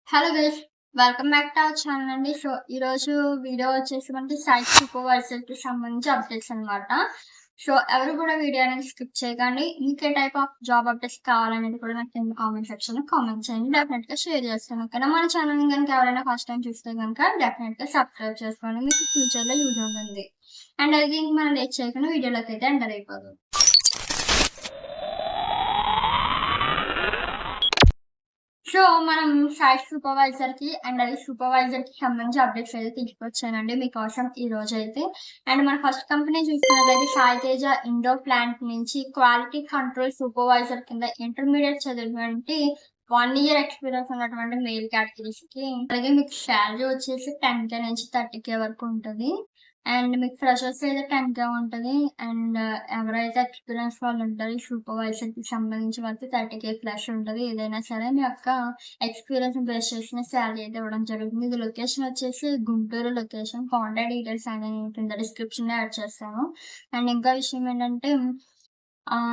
Hello guys, welcome back to our channel అండి. ఈరోజు video వచ్చేసి మనకి సైట్ సూపర్వైజర్‌కి సంబంధించి అప్డేట్స్ అనమాట. ఎవరు కూడా వీడియో అనేది స్కిప్ చేయకండి. మీకు ఏ టైప్ ఆఫ్ జాబ్ అప్డేట్స్ కావాలనేది కూడా నాకు కింద కామెంట్ సెక్షన్‌లో కామెంట్ చేయండి. డెఫినెట్‌గా షేర్ చేస్తాను. ఓకేనా? మన ఛానల్‌ని గనుక ఎవరైనా ఫస్ట్ టైమ్ చూస్తే గనుక డెఫినెట్‌గా సబ్స్క్రైబ్ చేసుకోండి. మీకు ఫ్యూచర్‌లో యూజ్ ఉంటుంది. అండ్ అది మనం లేట్ చేయకుండా వీడియోలోకి అయితే ఎంటర్ అయిపోదాం. మనం సైట్ సూపర్వైజర్‌కి అండ్ అది సూపర్వైజర్‌కి సంబంధించి అప్డేట్స్ అయితే తీసుకొచ్చానండి మీకోసం ఈరోజైతే. అండ్ మన ఫస్ట్ కంపెనీ చూసుకున్నట్లయితే సాయి తేజ ఇండోర్ ప్లాంట్ నుంచి క్వాలిటీ కంట్రోల్ సూపర్వైజర్ కింద ఇంటర్మీడియేట్ చదివినటువంటి 1 ఇయర్ ఎక్స్‌పీరియన్స్ ఉన్నటువంటి మెయిల్ కేటగిరీస్‌కి అలాగే మీకు సాలరీ వచ్చేసి 10,000 నుంచి 30,000 వరకు ఉంటది. అండ్ మీకు ఫ్రెషర్స్ అయితే 10,000 ఉంటది. అండ్ ఎవరైతే ఎక్స్‌పీరియన్స్ వాళ్ళు ఉంటారో ఈ సూపర్వైజర్‌కి సంబంధించి వాళ్ళకి 30,000 ప్లస్ ఉంటది. ఏదైనా సరే మీ యొక్క ఎక్స్‌పీరియన్స్‌ని బేస్ చేసుకుని సాలరీ అయితే ఇవ్వడం జరుగుతుంది. ఇది లొకేషన్ వచ్చేసి గుంటూరు లొకేషన్. కాంటాక్ట్ డీటెయిల్స్ అనేవి కింద డిస్క్రిప్షన్‌లో యాడ్ చేస్తాను. అండ్ ఇంకా విషయం ఏంటంటే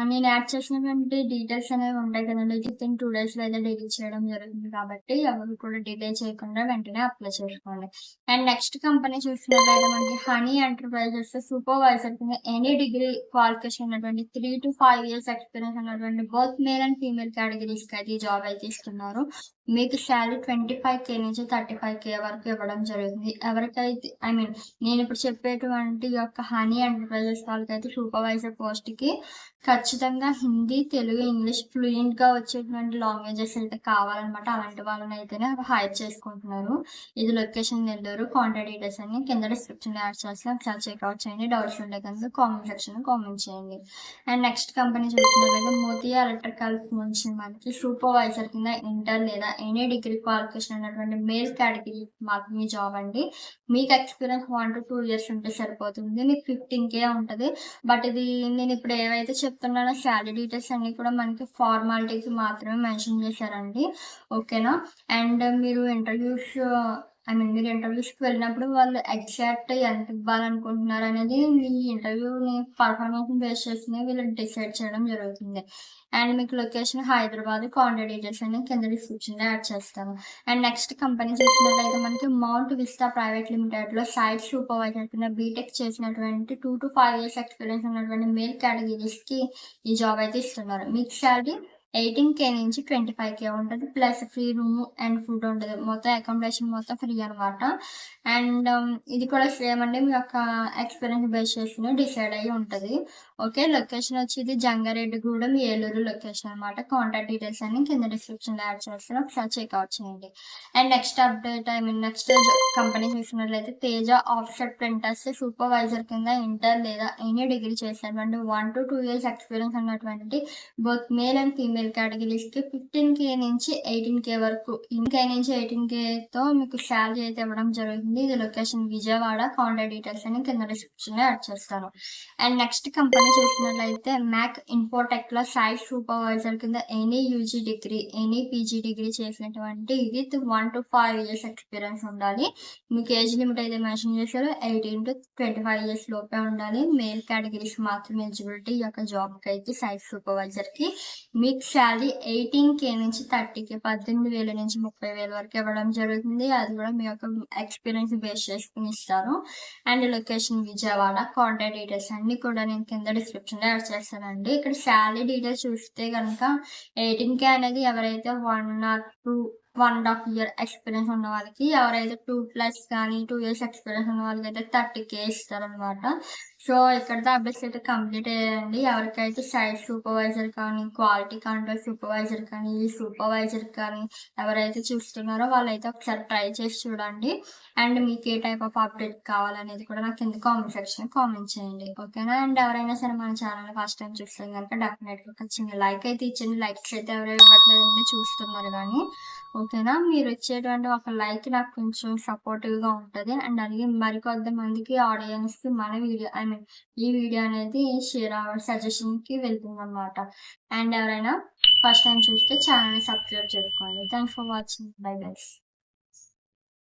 నేను యాడ్ చేసినటువంటి డీటెయిల్స్ అనేవి ఉంటాయి కదండీ! వితిన్ 2 డేస్‌లో అయితే డిలీట్ చేయడం జరుగుతుంది కాబట్టి ఎవరు కూడా డిలే చేయకుండా వెంటనే అప్లై చేసుకోండి. అండ్ నెక్స్ట్ కంపెనీ చూసినట్లయితే మనకి హనీ ఎంటర్‌ప్రైజెస్ సూపర్వైజర్ కింద ఎనీ డిగ్రీ క్వాలిఫికేషన్ ఉన్నటువంటి 3-5 ఇయర్స్ ఎక్స్‌పీరియన్స్ ఉన్నటువంటి బోత్ మేల్ అండ్ ఫీమేల్ కేటగిరీస్‌కి అయితే ఈ జాబ్ అయితే ఇస్తున్నారు. మీకు సాలరీ 25,000 నుంచి 35,000 వరకు ఇవ్వడం జరుగుతుంది. ఎవరికైతే నేనిప్పుడు చెప్పేటువంటి ఈ యొక్క హనీ ఎంటర్‌ప్రైజెస్ వాళ్ళకైతే సూపర్వైజర్ పోస్ట్‌కి ఖచ్చితంగా హిందీ, తెలుగు, ఇంగ్లీష్ ఫ్లూయెంట్‌గా వచ్చేటువంటి లాంగ్వేజెస్ అయితే కావాలనమాట. అలాంటి వాళ్ళనైతేనే హైర్ చేసుకుంటున్నారు. ఇది లొకేషన్ నెల్లూరు. కాంటాక్ట్ డీటెయిల్స్ అన్ని కింద డిస్క్రిప్షన్‌లో యాడ్ చేస్తాను. ఒకసారి చెక్‌ఔట్ చేయండి. డౌట్స్ ఉంటే కనుక కామెంట్ సెక్షన్‌లో కామెంట్ చేయండి. అండ్ నెక్స్ట్ కంపెనీ చూసినట్లయితే మోతియా ఎలక్ట్రికల్స్ నుంచి మనకి సూపర్వైజర్ కింద ఇంటర్ లేదా ఎనీ డిగ్రీ క్వాలిఫికేషన్ ఉన్నటువంటి మేల్ కేటగిరీ మాత్రమే జాబ్ అండి. మీకు ఎక్స్‌పీరియన్స్ 1-2 ఇయర్స్ ఉంటే సరిపోతుంది. మీకు 15,000 ఉంటది. బట్ ఇది నేనిప్పుడు ఏవైతే చెప్తున్నానో సాలరీ డీటెయిల్స్ అన్నీ కూడా మనకి ఫార్మాలిటీకి మాత్రమే మెన్షన్ చేశారండి. ఓకేనా? అండ్ మీరు ఇంటర్వ్యూస్‌కి వెళ్ళినప్పుడు వాళ్ళు ఎగ్జాక్ట్ ఎంత ఇవ్వాలనుకుంటున్నారనేది మీ ఇంటర్వ్యూని పర్ఫార్మెన్స్‌ని బేస్ చేసుకుని వీళ్ళు డిసైడ్ చేయడం జరుగుతుంది. అండ్ మీకు లొకేషన్ హైదరాబాద్. కాంటాక్ట్ డీటెయిల్స్ అన్ని కింద డిస్క్రిప్షన్‌లో యాడ్ చేస్తాను. అండ్ నెక్స్ట్ కంపెనీ చూసినట్లయితే మనకి మౌంట్ విస్టా ప్రైవేట్ లిమిటెడ్‌లో సైట్ సూపర్వైజర్ కింద బీటెక్ చేసినటువంటి 2-5 ఇయర్స్ ఎక్స్‌పీరియన్స్ ఉన్నటువంటి మేల్ కేటగిరీస్‌కి ఈ జాబ్ అయితే ఇస్తున్నారు. మీకు సాలరీ 18,000 నుంచి 25,000 ఉంటది. Plus free room and food ఉంటది. మొత్తం అకామిడేషన్ మొత్తం ఫ్రీ అనమాట. అండ్ ఇది కూడా సేమ్ అండి. మీ యొక్క ఎక్స్‌పీరియన్స్ బేస్ చేసుకొని డిసైడ్ అయ్యి ఉంటది. ఓకే. లొకేషన్ వచ్చేది జంగారెడ్డిగూడెం, ఏలూరు లొకేషన్ అనమాట. కాంటాక్ట్ డీటెయిల్స్ అన్ని కింద డిస్క్రిప్షన్‌లో యాడ్ చేస్తాను. ఒకసారి చెక్‌ఔట్ చేయండి. And next update next company చూసినట్లయితే తేజ ఆఫ్‌సెట్ ప్రింటర్స్ సూపర్వైజర్ కింద ఇంటర్ లేదా ఎనీ డిగ్రీ చేసినటువంటి 1-2 ఇయర్స్ ఎక్స్‌పీరియన్స్ ఉన్నటువంటి బోత్ మేల్ అండ్ ఫీమేల్ కేటగిరీస్‌కి 15,000 నుంచి 18,000 వరకు. 15,000 నుంచి 18,000తో మీకు సాలరీ అయితే ఇవ్వడం జరుగుతుంది. ఇది లొకేషన్ విజయవాడ. కాంటాక్ట్ డీటెయిల్స్ అన్ని కింద డిస్క్రిప్షన్‌లో యాడ్ చేస్తాను. అండ్ నెక్స్ట్ కంపెనీ చూసినట్లయితే మ్యాక్ ఇన్ఫోటెక్‌లో సైట్ సూపర్వైజర్ కింద any UG degree, any PG degree చేసినటువంటి విత్ 1-5 ఇయర్స్ ఎక్స్‌పీరియన్స్ ఉండాలి. మీకు ఏజ్ లిమిట్ అయితే మెన్షన్ చేశారు. 18-25 ఇయర్స్ లోపే ఉండాలి. మేల్ కేటగిరీస్ మాత్రమే ఎలిజిబిలిటీ ఈ యొక్క జాబ్‌కైతే సైట్ సూపర్వైజర్‌కి. మీకు సాలరీ 18,000 నుంచి 30,000 18,000 నుంచి 30,000 వరకు ఇవ్వడం జరుగుతుంది. అది కూడా మీ యొక్క ఎక్స్‌పీరియన్స్ బేస్ చేసుకొని ఇస్తారు. And location Vijayawada. Contact details అన్నీ కూడా నేను కింద డిస్క్రిప్షన్‌లో యాడ్ చేస్తానండి. ఇక్కడ సాలరీ డీటెయిల్స్ చూస్తే గనక 18,000 అనేది ఎవరైతే 1 ఆర్ 2 1½ ఇయర్ ఎక్స్‌పీరియన్స్ ఉన్న వాళ్ళకి, ఎవరైతే 2+ కానీ 2 ఇయర్స్ ఎక్స్‌పీరియన్స్ ఉన్న వాళ్ళకైతే 30,000 ఇస్తారనమాట. ఇక్కడితో అప్డేట్స్ అయితే కంప్లీట్ అయ్యాయండి. ఎవరికైతే సైట్ సూపర్వైజర్ కానీ, క్వాలిటీ కంట్రోల్ సూపర్వైజర్ కానీ, ఈ సూపర్వైజర్ కానీ ఎవరైతే చూస్తున్నారో వాళ్ళైతే ఒకసారి ట్రై చేసి చూడండి. అండ్ మీకు ఏ టైప్ ఆఫ్ అప్డేట్ కావాలనేది కూడా నాకు కింద కామెంట్ సెక్షన్‌లో కామెంట్ చేయండి. ఓకేనా? అండ్ ఎవరైనా సరే మన ఛానెల్‌ని ఫస్ట్ టైమ్ చూస్తే గనుక డెఫినెట్‌గా ఒక చిన్న లైక్ అయితే ఇచ్చేయండి. లైక్స్ అయితే ఎవరు ఇవ్వట్లేదండి చూస్తున్నారు గానీ. ఓకేనా? మీరిచ్చేటువంటి ఒక లైక్ నాకు కొంచెం సపోర్టివ్‌గా ఉంటది. అండ్ అలాగే మరికొంతమందికి ఆడియన్స్‌కి మన వీడియో ఈ వీడియో అనేది సజెషన్‌కి వెళ్తుందనమాట. అండ్ ఎవరైనా ఫస్ట్ టైమ్ చూస్తే ఛానెల్‌ని సబ్స్క్రైబ్ చేసుకోండి. Thanks for watching. Bye guys.